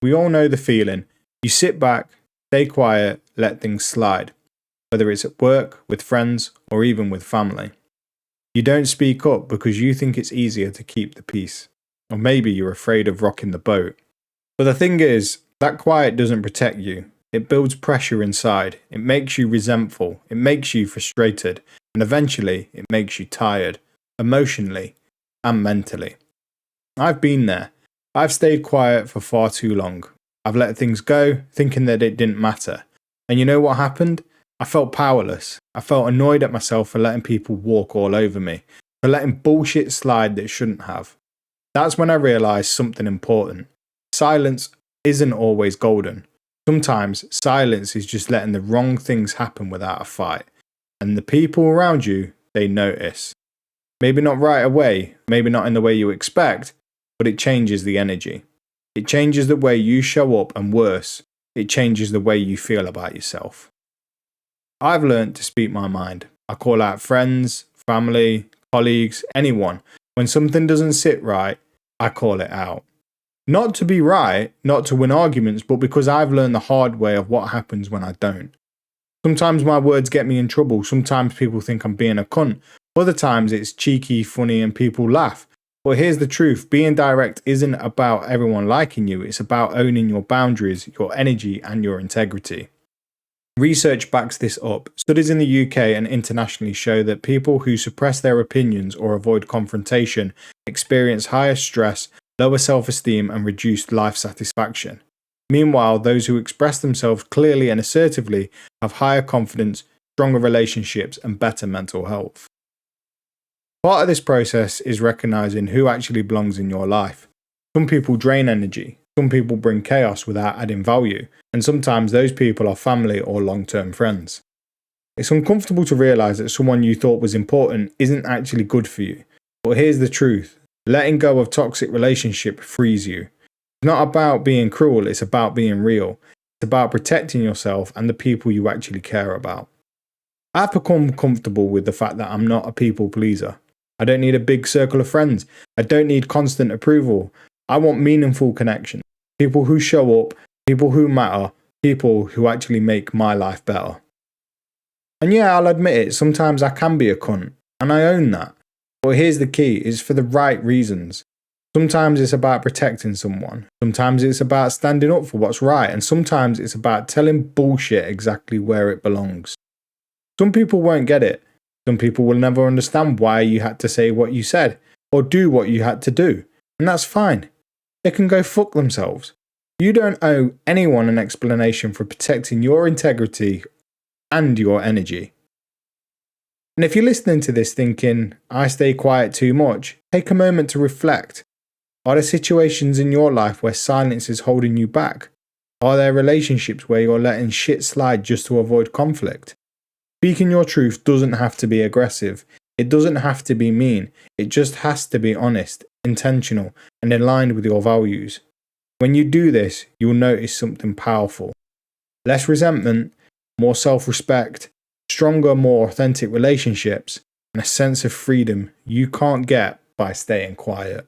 We all know the feeling. You sit back, stay quiet, let things slide, whether it's at work, with friends, or even with family. You don't speak up because you think it's easier to keep the peace. Or maybe you're afraid of rocking the boat. But the thing is, that quiet doesn't protect you. It builds pressure inside. It makes you resentful. It makes you frustrated. And eventually, it makes you tired, emotionally and mentally. I've been there. I've stayed quiet for far too long. I've let things go, thinking that it didn't matter. And you know what happened? I felt powerless. I felt annoyed at myself for letting people walk all over me, for letting bullshit slide that shouldn't have. That's when I realised something important. Silence isn't always golden. Sometimes silence is just letting the wrong things happen without a fight. And the people around you, they notice. Maybe not right away, maybe not in the way you expect, but it changes the energy. It changes the way you show up, and worse, it changes the way you feel about yourself. I've learned to speak my mind. I call out friends, family, colleagues, anyone. When something doesn't sit right, I call it out. Not to be right, not to win arguments, but because I've learned the hard way of what happens when I don't. Sometimes my words get me in trouble. Sometimes people think I'm being a cunt. Other times it's cheeky, funny, and people laugh. But here's the truth. Being direct isn't about everyone liking you. It's about owning your boundaries, your energy, and your integrity. Research backs this up. Studies in the UK and internationally show that people who suppress their opinions or avoid confrontation experience higher stress, lower self-esteem, and reduced life satisfaction. Meanwhile, those who express themselves clearly and assertively have higher confidence, stronger relationships, and better mental health. Part of this process is recognizing who actually belongs in your life. Some people drain energy. Some people bring chaos without adding value, and sometimes those people are family or long-term friends. It's uncomfortable to realize that someone you thought was important isn't actually good for you. But here's the truth. Letting go of toxic relationship frees you. It's not about being cruel, it's about being real. It's about protecting yourself and the people you actually care about. I've become comfortable with the fact that I'm not a people pleaser. I don't need a big circle of friends. I don't need constant approval. I want meaningful connection. People who show up, people who matter, people who actually make my life better. And yeah, I'll admit it, sometimes I can be a cunt, and I own that. But here's the key, it's for the right reasons. Sometimes it's about protecting someone. Sometimes it's about standing up for what's right. And sometimes it's about telling bullshit exactly where it belongs. Some people won't get it. Some people will never understand why you had to say what you said or do what you had to do. And that's fine. They can go fuck themselves. You don't owe anyone an explanation for protecting your integrity and your energy. And if you're listening to this thinking, I stay quiet too much, take a moment to reflect. Are there situations in your life where silence is holding you back? Are there relationships where you're letting shit slide just to avoid conflict? Speaking your truth doesn't have to be aggressive. It doesn't have to be mean. It just has to be honest, intentional, and aligned with your values. When you do this, you'll notice something powerful. Less resentment, more self-respect, stronger, more authentic relationships, and a sense of freedom you can't get by staying quiet.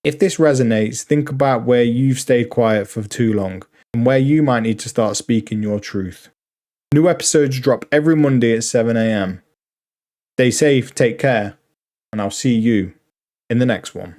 If this resonates, think about where you've stayed quiet for too long and where you might need to start speaking your truth. New episodes drop every Monday at 7 a.m. Stay safe, take care, and I'll see you in the next one.